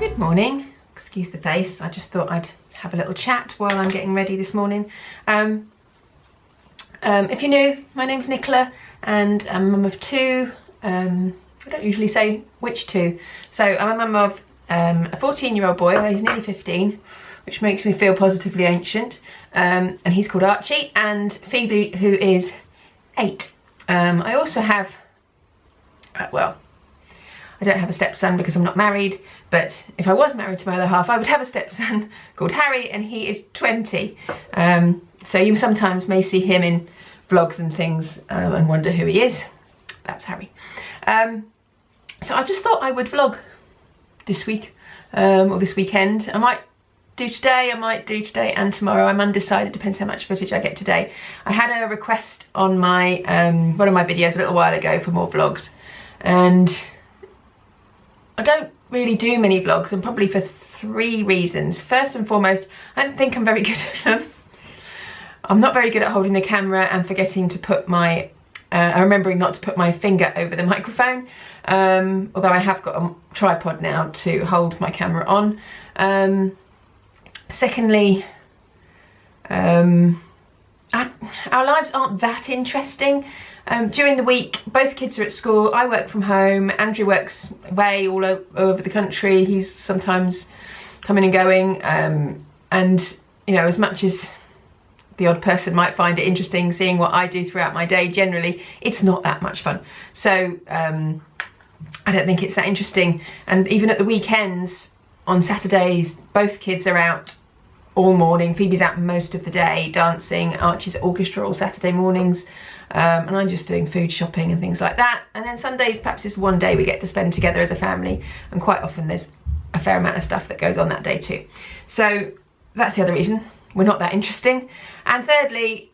Good morning. Excuse the face, I just thought I'd have a little chat while I'm getting ready this morning. If you're new, my name's Nicola and I'm a mum of two. I don't usually say which two. So I'm a mum of a 14-year-old boy, he's nearly 15, which makes me feel positively ancient. And he's called Archie, and Phoebe, who is 8. I also have, well, I don't have a stepson because I'm not married, but if I was married to my other half, I would have a stepson called Harry, and he is 20. So you sometimes may see him in vlogs and things and wonder who he is. That's Harry. So I just thought I would vlog this week or this weekend. I might do today and tomorrow. I'm undecided, depends how much footage I get today. I had a request on my one of my videos a little while ago for more vlogs, and I don't really do many vlogs, and probably for 3 reasons. First and foremost, I don't think I'm very good at them. I'm not very good at holding the camera and forgetting to put my, remembering not to put my finger over the microphone, although I have got a tripod now to hold my camera on. Secondly, our lives aren't that interesting. During the week, both kids are at school, I work from home, Andrew works away all over the country, he's sometimes coming and going, and you know, as much as the odd person might find it interesting seeing what I do throughout my day, generally it's not that much fun. So I don't think it's that interesting, and even at the weekends, on Saturdays, both kids are out all morning. Phoebe's out most of the day dancing, Archie's at orchestra all Saturday mornings, and I'm just doing food shopping and things like that. And then Sundays, perhaps it's one day we get to spend together as a family, and quite often there's a fair amount of stuff that goes on that day too. So that's the other reason, we're not that interesting. And thirdly,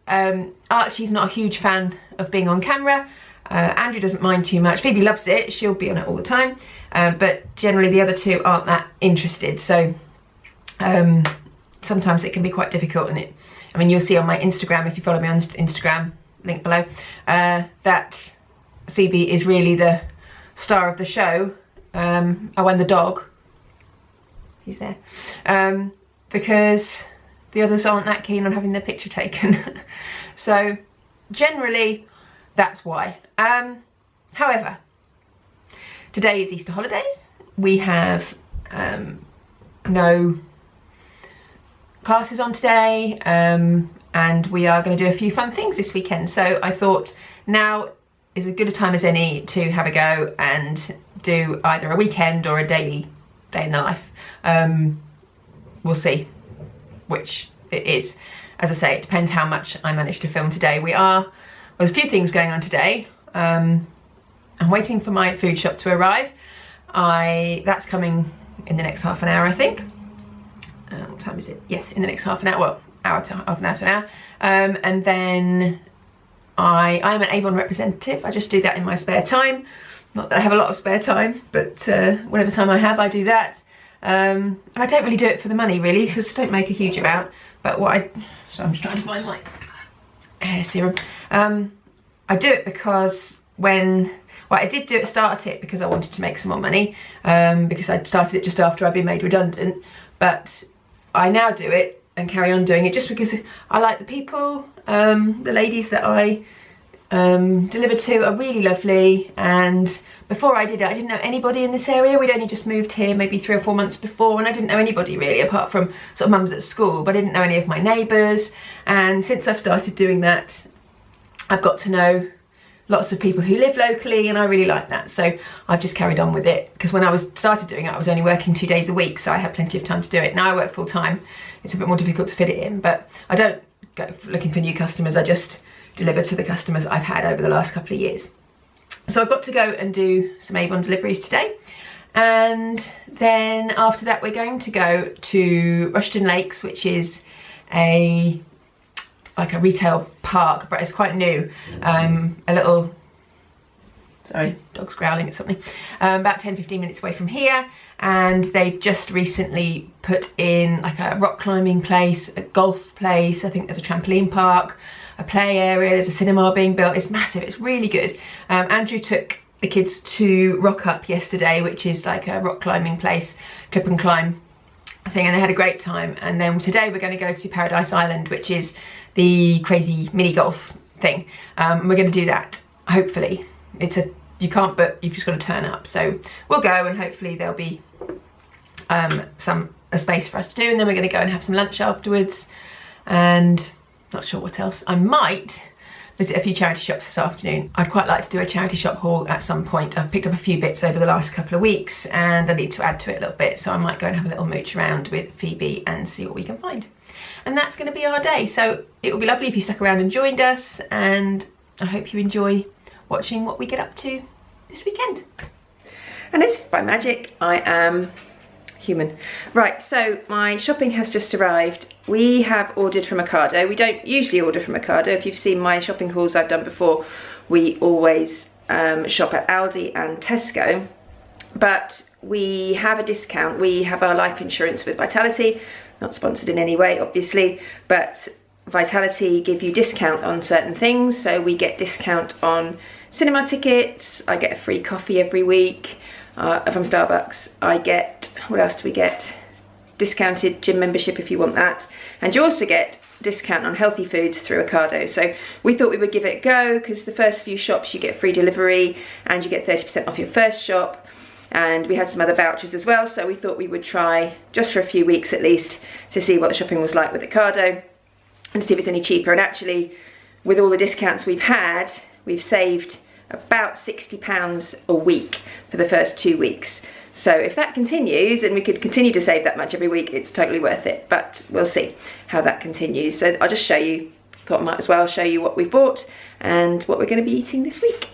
Archie's not a huge fan of being on camera. Andrew doesn't mind too much. Phoebe loves it, she'll be on it all the time, but generally the other two aren't that interested. So sometimes it can be quite difficult, and I mean, you'll see on my Instagram, if you follow me on Instagram, link below, that Phoebe is really the star of the show. Oh, and the dog, he's there, because the others aren't that keen on having their picture taken. So generally that's why. However, today is Easter holidays. We have no classes on today, and we are going to do a few fun things this weekend. So I thought now is as good a time as any to have a go and do either a weekend or a daily day in the life. We'll see which it is. As I say, it depends how much I manage to film today. There's a few things going on today. I'm waiting for my food shop to arrive. That's coming in the next half an hour, I think. What time is it? Yes, in the next half an hour. Well, half an hour to an hour. And then I am an Avon representative. I just do that in my spare time. Not that I have a lot of spare time, but whatever time I have, I do that. And I don't really do it for the money, really, because I don't make a huge amount. But so I'm just trying to find my hair serum. I do it because I did start it because I wanted to make some more money, because I started it just after I'd been made redundant, but I now do it and carry on doing it just because I like the people. The ladies that I deliver to are really lovely, and before I did it, I didn't know anybody in this area. We'd only just moved here maybe 3 or 4 months before, and I didn't know anybody really, apart from sort of mums at school, but I didn't know any of my neighbours. And since I've started doing that, I've got to know lots of people who live locally, and I really like that. So I've just carried on with it, because when I started doing it, I was only working 2 days a week, so I had plenty of time to do it. Now I work full time. It's a bit more difficult to fit it in, but I don't go looking for new customers. I just deliver to the customers I've had over the last couple of years. So I've got to go and do some Avon deliveries today, and then after that we're going to go to Rushton Lakes, which is like a retail park, but it's quite new. A little, sorry, dog's growling at something, about 10-15 minutes away from here, and they've just recently put in like a rock climbing place, a golf place, I think there's a trampoline park, a play area, there's a cinema being built. It's massive, it's really good. Andrew took the kids to Rock Up yesterday, which is like a rock climbing place, clip and climb thing, and they had a great time. And then today we're going to go to Paradise Island, which is the crazy mini golf thing. We're going to do that, hopefully. You can't, but you've just got to turn up. So we'll go, and hopefully there'll be a space for us to do, and then we're going to go and have some lunch afterwards, and not sure what else. I might visit a few charity shops this afternoon. I'd quite like to do a charity shop haul at some point. I've picked up a few bits over the last couple of weeks, and I need to add to it a little bit, so I might go and have a little mooch around with Phoebe and see what we can find. And that's going to be our day, so it would be lovely if you stuck around and joined us, and I hope you enjoy watching what we get up to this weekend. And as if by magic, I am human. Right, so my shopping has just arrived. We have ordered from Ocado. We don't usually order from Ocado. If you've seen my shopping hauls I've done before, we always shop at Aldi and Tesco, but we have a discount. We have our life insurance with Vitality, not sponsored in any way obviously, but Vitality give you discount on certain things. So we get discount on cinema tickets, I get a free coffee every week from Starbucks. I get, what else do we get? Discounted gym membership if you want that. And you also get discount on healthy foods through Ocado. So we thought we would give it a go, because the first few shops you get free delivery and you get 30% off your first shop. And we had some other vouchers as well, so we thought we would try, just for a few weeks at least, to see what the shopping was like with Ocado and see if it's any cheaper. And actually, with all the discounts we've had, we've saved about £60 a week for the first 2 weeks. So if that continues, and we could continue to save that much every week, it's totally worth it, but we'll see how that continues. So I'll just show you, thought I might as well show you what we've bought and what we're going to be eating this week.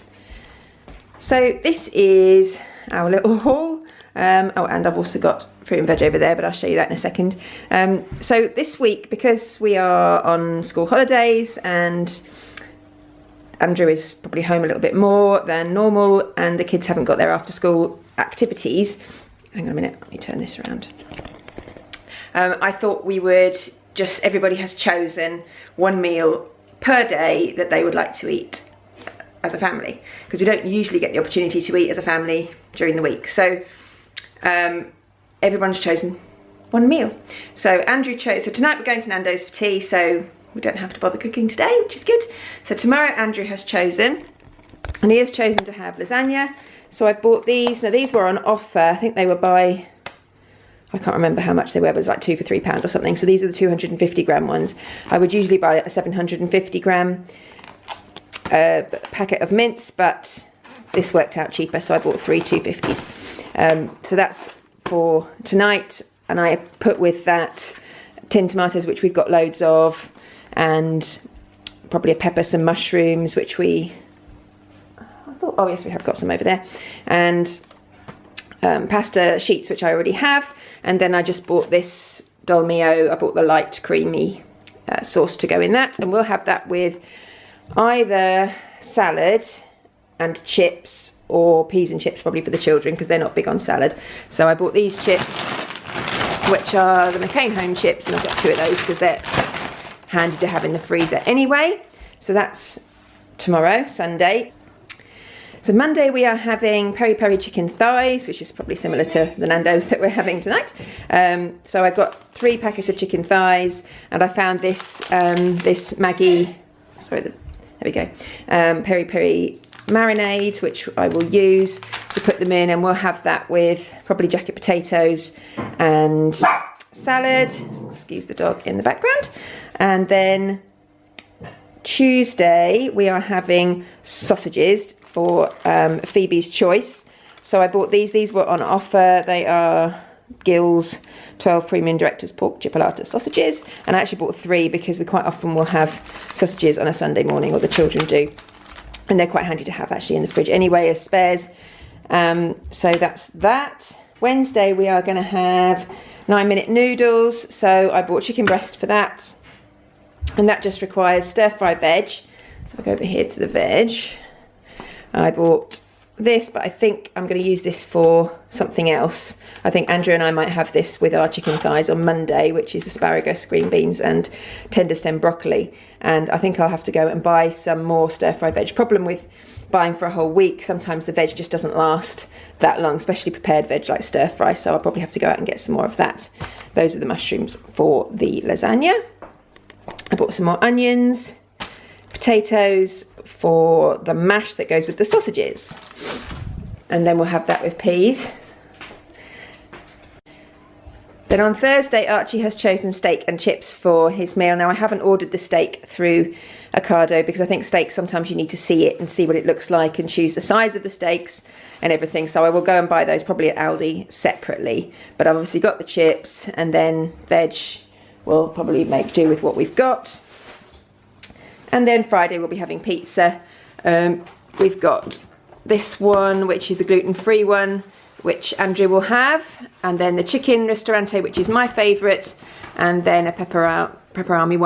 So this is our little haul. Oh, and I've also got fruit and veg over there, but I'll show you that in a second. So this week, because we are on school holidays and Andrew is probably home a little bit more than normal, and the kids haven't got their after school activities. Hang on a minute, let me turn this around. I thought we would just, everybody has chosen one meal per day that they would like to eat as a family, because we don't usually get the opportunity to eat as a family during the week. So everyone's chosen one meal. So Andrew chose, so tonight we're going to Nando's for tea, so we don't have to bother cooking today, which is good. So tomorrow Andrew has chosen, and he has chosen to have lasagna. So I've bought these. Now these were on offer. I think they were by, I can't remember how much they were, but it was like 2 for £3 or something. So these are the 250 gram ones. I would usually buy a 750 gram packet of mince, but this worked out cheaper, so I bought 3 250s. So that's for tonight, and I put with that tinned tomatoes, which we've got loads of, and probably a pepper, some mushrooms, which we, I thought, oh yes, we have got some over there, and pasta sheets, which I already have. And then I just bought this dolmio. I bought the light creamy sauce to go in that, and we'll have that with either salad and chips, or peas and chips probably for the children, because they're not big on salad. So I bought these chips, which are the McCain Home chips, and I've got 2 of those because they're handy to have in the freezer anyway. So that's tomorrow, Sunday. So Monday we are having peri-peri chicken thighs, which is probably similar to the Nando's that we're having tonight. So I've got 3 packets of chicken thighs, and I found this this Maggi, sorry, there we go, peri-peri marinade, which I will use to put them in, and we'll have that with probably jacket potatoes and salad. Excuse the dog in the background. And then Tuesday we are having sausages for Phoebe's choice. So I bought these were on offer. They are Gill's 12 premium directors pork chipolata sausages, and I actually bought 3 because we quite often will have sausages on a Sunday morning, or the children do, and they're quite handy to have actually in the fridge anyway as spares. So that's that. Wednesday we are going to have 9-minute noodles, so I bought chicken breast for that, and that just requires stir-fry veg. So if I go over here to the veg, I bought this, but I think I'm going to use this for something else. I think Andrew and I might have this with our chicken thighs on Monday, which is asparagus, green beans and tender stem broccoli, and I think I'll have to go and buy some more stir-fry veg. Problem with buying for a whole week, sometimes the veg just doesn't last that long, especially prepared veg like stir fry, so I'll probably have to go out and get some more of that. Those are the mushrooms for the lasagna. I bought some more onions, potatoes for the mash that goes with the sausages, and then we'll have that with peas. Then on Thursday, Archie has chosen steak and chips for his meal. Now, I haven't ordered the steak through Ocado because I think steak, sometimes you need to see it and see what it looks like and choose the size of the steaks and everything. So I will go and buy those probably at Aldi separately. But I've obviously got the chips, and then veg we'll probably make do with what we've got. And then Friday we'll be having pizza. We've got this one, which is a gluten-free one, which Andrew will have, and then the chicken ristorante, which is my favourite, and then a pepperoni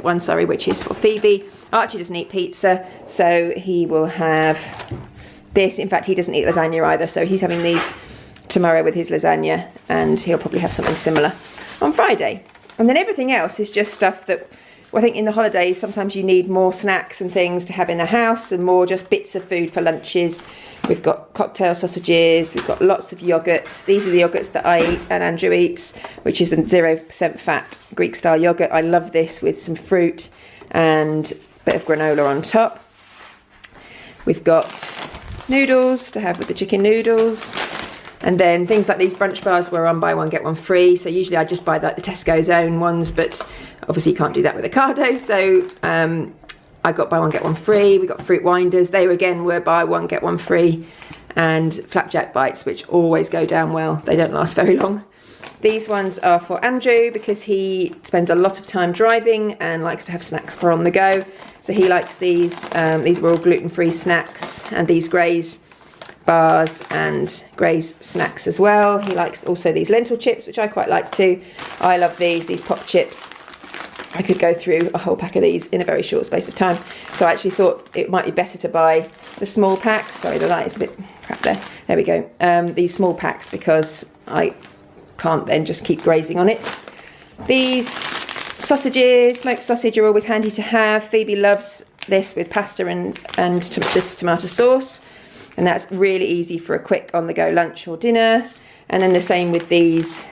one, sorry, which is for Phoebe. Archie doesn't eat pizza, so he will have this. In fact, he doesn't eat lasagna either, so he's having these tomorrow with his lasagna, and he'll probably have something similar on Friday. And then everything else is just stuff that, well, I think in the holidays sometimes you need more snacks and things to have in the house, and more just bits of food for lunches. We've got cocktail sausages, we've got lots of yogurts. These are the yogurts that I eat and Andrew eats, which is a 0% fat Greek style yogurt. I love this with some fruit and a bit of granola on top. We've got noodles to have with the chicken noodles. And then things like these brunch bars were on buy one get one free. So usually I just buy like the Tesco's own ones, but obviously you can't do that with Ocado. So I got buy one get one free. We got fruit winders. They were buy one get one free, and flapjack bites, which always go down well. They don't last very long. These ones are for Andrew because he spends a lot of time driving and likes to have snacks for on the go. So he likes these. These were all gluten-free snacks, and these Graze bars and Graze snacks as well. He likes also these lentil chips, which I quite like too. I love these pop chips. I could go through a whole pack of these in a very short space of time. So I actually thought it might be better to buy the small packs. Sorry, the light is a bit crap there. There we go. These small packs, because I can't then just keep grazing on it. These sausages, smoked sausage, are always handy to have. Phoebe loves this with pasta and this tomato sauce. And that's really easy for a quick on-the-go lunch or dinner. And then the same with these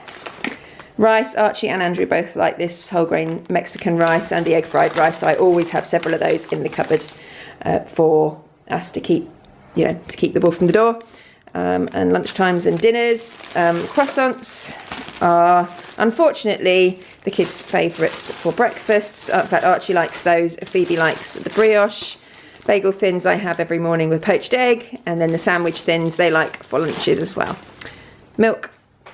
rice. Archie and Andrew both like this whole grain Mexican rice and the egg fried rice. So I always have several of those in the cupboard for us to keep, to keep the ball from the door. And lunchtimes and dinners. Croissants are unfortunately the kids' favourites for breakfasts. In fact, Archie likes those. Phoebe likes the brioche. Bagel thins I have every morning with poached egg, and then the sandwich thins they like for lunches as well. Milk.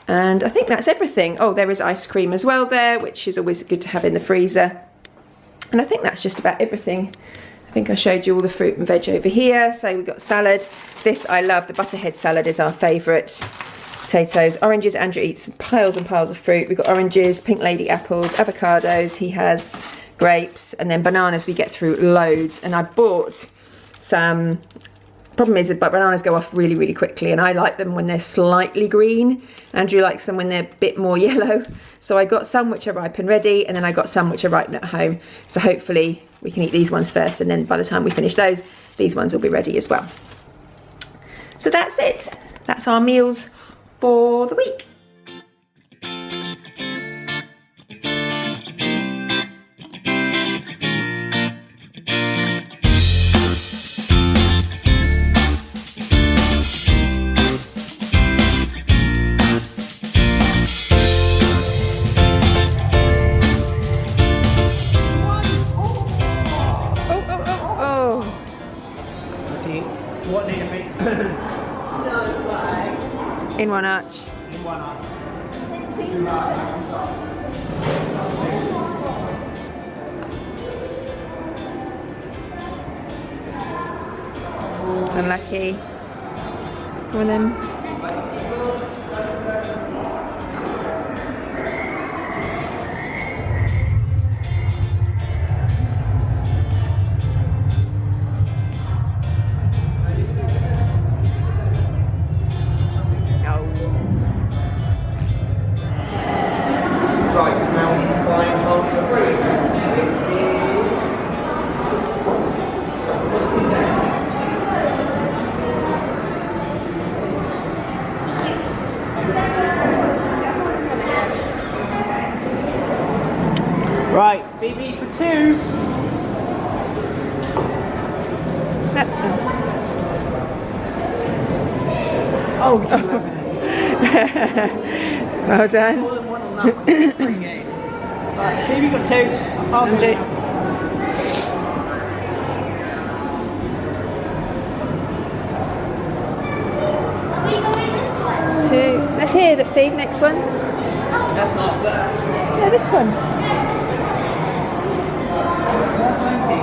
And I think that's everything. Oh, there is ice cream as well there, which is always good to have in the freezer. And I think that's just about everything. I think I showed you all the fruit and veg over here. So we've got salad. This I love. The butterhead salad is our favourite. Potatoes, oranges. Andrew eats piles and piles of fruit. We've got oranges, pink lady apples, avocados. He has grapes, and then bananas we get through loads. And I bought some. Problem is that bananas go off really, really quickly, and I like them when they're slightly green. Andrew likes them when they're a bit more yellow. So I got some which are ripe and ready, and then I got some which are ripe at home. So hopefully we can eat these ones first, and then by the time we finish those, these ones will be ready as well. So that's it. That's our meals for the week. What need to be? In one arch. In one arm. Unlucky. One of them. BB for 2. Oh, well done. more than one on that one. Right, BB got 2. I'll pass it Andrew. now. Are we going this one? 2. Let's hear that, Phoebe. Next one. That's nice there. Yeah, this one. That's 90.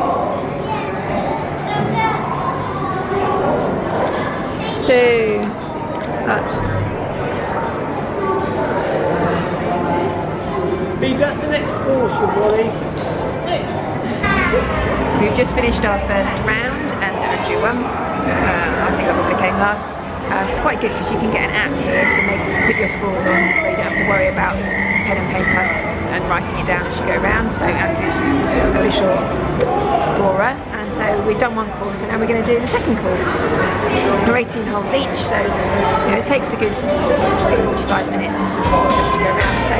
2. Much. B, that's the next course, your body. So we've just finished our first round and Andrew won. I think I probably came last. It's quite good because you can get an app here to put your scores on, so you don't have to worry about pen and paper and writing it down as you go around. So Andrew's the official scorer, and so we've done one course and now we're going to do the second course. They're 18 holes each, so it takes a good 45 minutes just to go around. So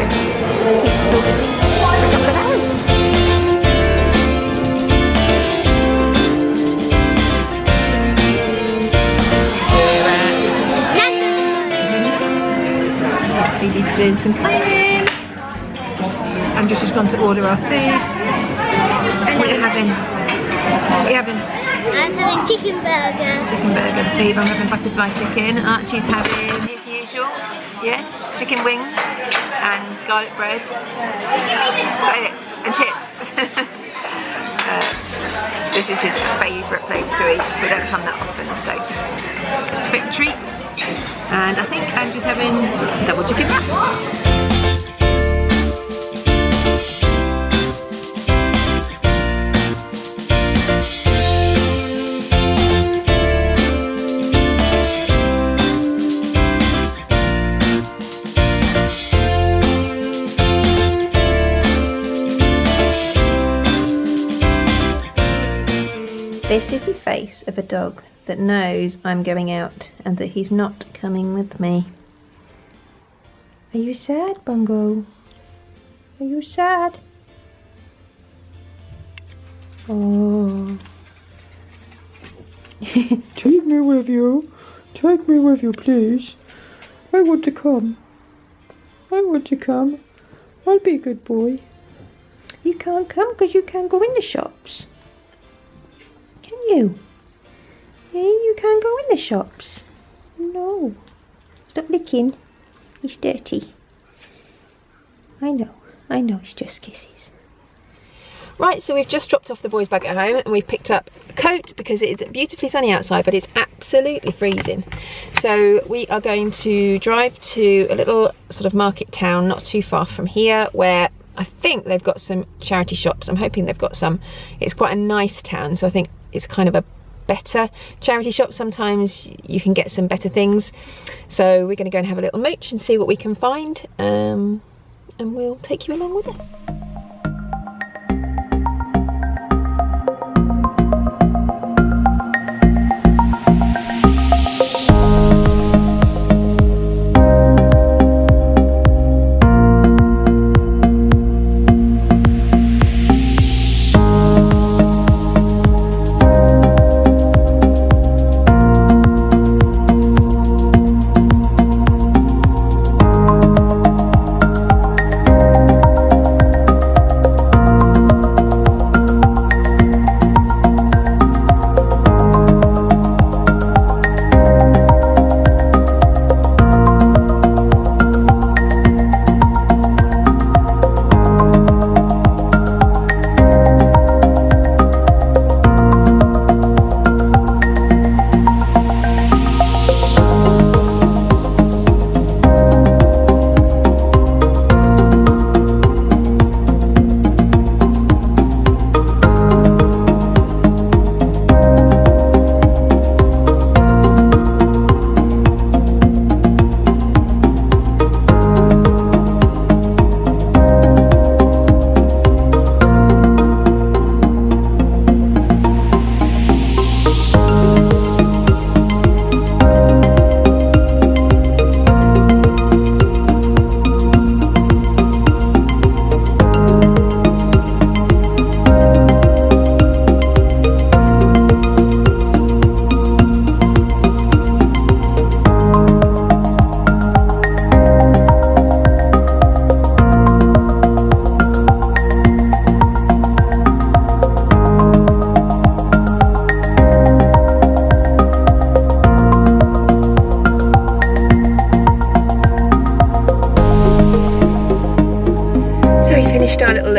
it keeps us all busy for a couple of hours. Phoebe's doing some cleaning. Andrew's just gone to order our food. What are you having? What are you having? I'm having chicken burger. Chicken burger. Phoebe, I'm having butterfly chicken. Archie's having, as usual, yes, chicken wings and garlic bread. And chips. This is his favourite place to eat. We don't come that often, so it's a bit of a treat. And I think I'm just having double chicken wrap. This is the face of a dog that knows I'm going out and that he's not coming with me. Are you sad, Bungo? Are you sad? Oh. Take me with you. Take me with you, please. I want to come. I want to come. I'll be a good boy. You can't come because you can't go in the shops. Can you? Yeah, you can't go in the shops. No. Stop licking. It's dirty. I know, it's just kisses. Right, so we've just dropped off the boys back at home and we've picked up a coat because it's beautifully sunny outside, but it's absolutely freezing. So we are going to drive to a little sort of market town not too far from here where I think they've got some charity shops. I'm hoping they've got some. It's quite a nice town, so I think it's kind of a better charity shop. Sometimes you can get some better things. So we're going to go and have a little mooch and see what we can find. And we'll take you along with us.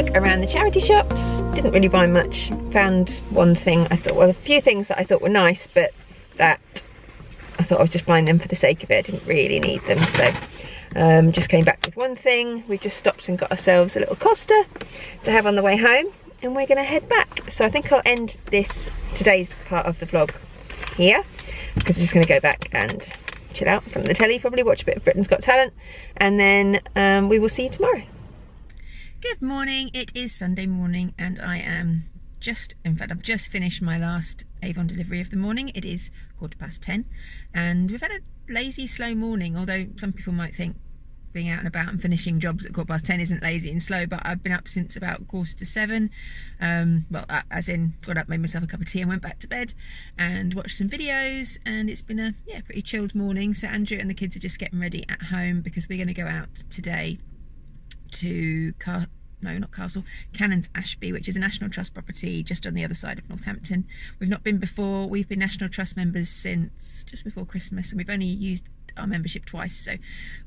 look around the charity shops. Didn't really buy much. Found one thing I thought, well, a few things that I thought were nice, but that I thought I was just buying them for the sake of it. I didn't really need them, so just came back with one thing. We've just stopped and got ourselves a little Costa to have on the way home, and we're going to head back. So I think I'll end today's part of the vlog here, because we're just going to go back and chill out from the telly, probably watch a bit of Britain's Got Talent, and then we will see you tomorrow. Good morning, it is Sunday morning, and I am I've just finished my last Avon delivery of the morning. It is 10:15, and we've had a lazy, slow morning, although some people might think being out and about and finishing jobs at 10:15 isn't lazy and slow, but I've been up since about 7:15. Well, as in got up, made myself a cup of tea and went back to bed and watched some videos, and it's been a pretty chilled morning. So Andrew and the kids are just getting ready at home because we're going to go out today to Cannons Ashby, which is a National Trust property just on the other side of Northampton. We've not been before. We've been National Trust members since just before Christmas, and we've only used our membership twice, so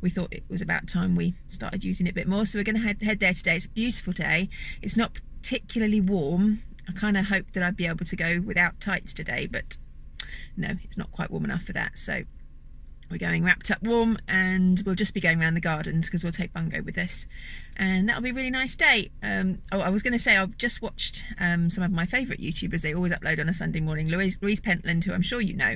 we thought it was about time we started using it a bit more. So we're going to head there today. It's a beautiful day. It's not particularly warm. I kind of hoped that I'd be able to go without tights today, but no, it's not quite warm enough for that. So we're going wrapped up warm, and we'll just be going around the gardens because we'll take Bungo with us, and that'll be a really nice day. I was going to say, I've just watched some of my favourite YouTubers. They always upload on a Sunday morning. Louise Pentland, who I'm sure you know,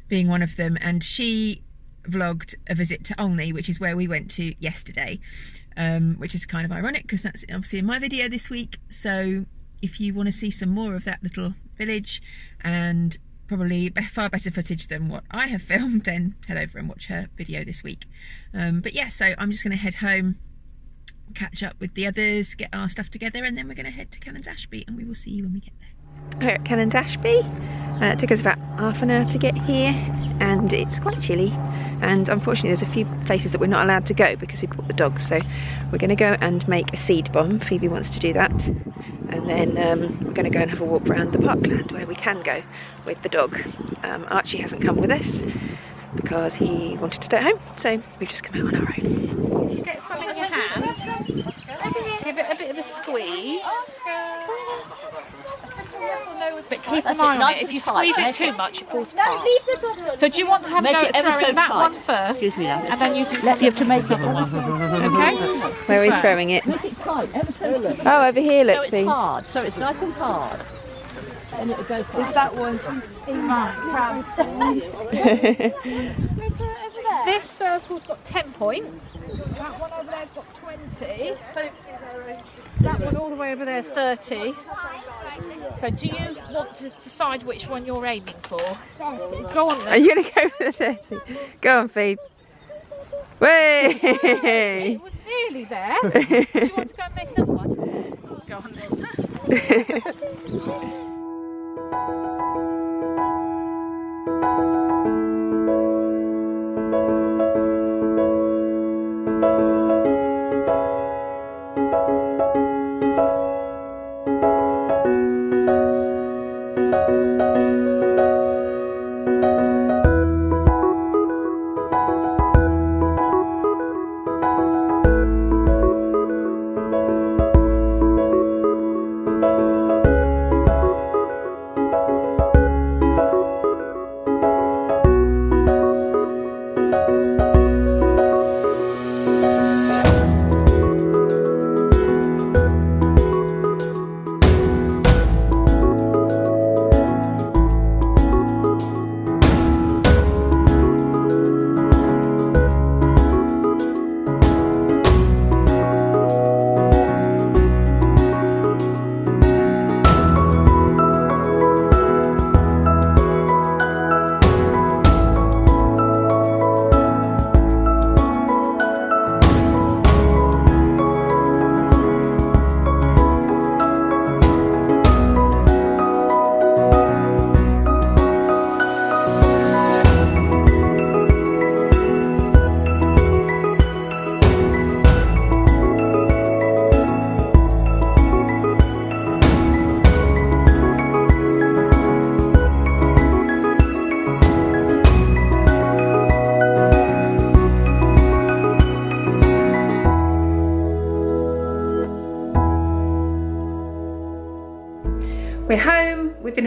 being one of them, and she vlogged a visit to Olney, which is where we went to yesterday, which is kind of ironic because that's obviously in my video this week. So if you want to see some more of that little village and probably far better footage than what I have filmed, then head over and watch her video this week. But yeah, so I'm just going to head home, catch up with the others, get our stuff together, and then we're going to head to Cannons Ashby, and we will see you when we get there. We're at Cannons Ashby. It took us about half an hour to get here, and it's quite chilly, and unfortunately there's a few places that we're not allowed to go because we brought the dogs. So we're going to go and make a seed bomb. Phoebe wants to do that, and then we're going to go and have a walk around the parkland where we can go with the dog. Archie hasn't come with us because he wanted to stay at home, so we've just come out on our own. If you get something in your hand, give it a bit of a squeeze. But keep an eye on it. If you squeeze it too much, it falls apart. So do you want to have a go at throwing that one first? Excuse me, and then you have to make it. Okay? Where are we throwing it? Make it tight, ever so little. Oh, over here, look. So it's hard, so it's nice and hard. And it'll go fast. Is that one in my This circle's got 10 points. That one over there's got 20. That one all the way over there is 30. So do you want to decide which one you're aiming for? Go on then. Are you going to go for the 30? Go on, Phoebe. Way! It was nearly there. Do you want to go and make another one? Go on then.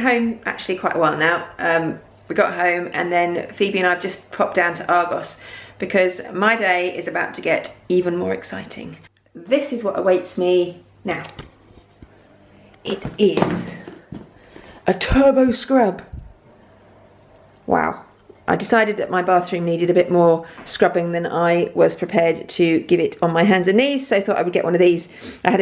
home actually quite a while now. We got home and then Phoebe and I have just popped down to Argos because my day is about to get even more exciting. This is what awaits me now. It is a turbo scrub. Wow. I decided that my bathroom needed a bit more scrubbing than I was prepared to give it on my hands and knees, so I thought I would get one of these. I had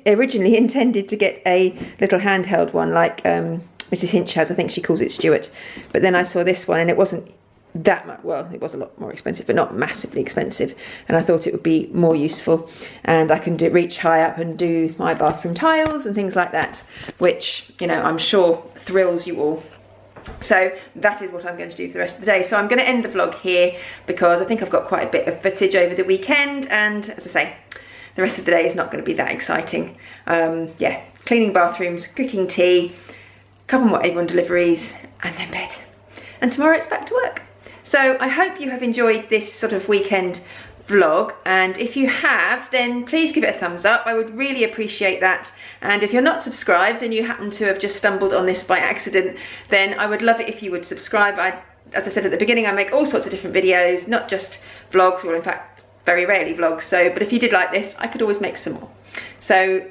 originally intended to get a little handheld one like Mrs. Hinch has. I think she calls it Stuart. But then I saw this one and it wasn't that much, well, it was a lot more expensive, but not massively expensive. And I thought it would be more useful. And I can reach high up and do my bathroom tiles and things like that, which, you know, I'm sure thrills you all. So that is what I'm going to do for the rest of the day. So I'm going to end the vlog here because I think I've got quite a bit of footage over the weekend, and as I say, the rest of the day is not going to be that exciting. Yeah, cleaning bathrooms, cooking tea, couple more Avon deliveries, and then bed. And tomorrow it's back to work. So I hope you have enjoyed this sort of weekend vlog, and if you have, then please give it a thumbs up. I would really appreciate that. And if you're not subscribed and you happen to have just stumbled on this by accident, then I would love it if you would subscribe. As I said at the beginning, I make all sorts of different videos, not just vlogs, or in fact very rarely vlogs. So, but if you did like this, I could always make some more. So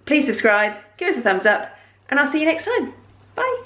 please subscribe, give us a thumbs up, and I'll see you next time. Bye.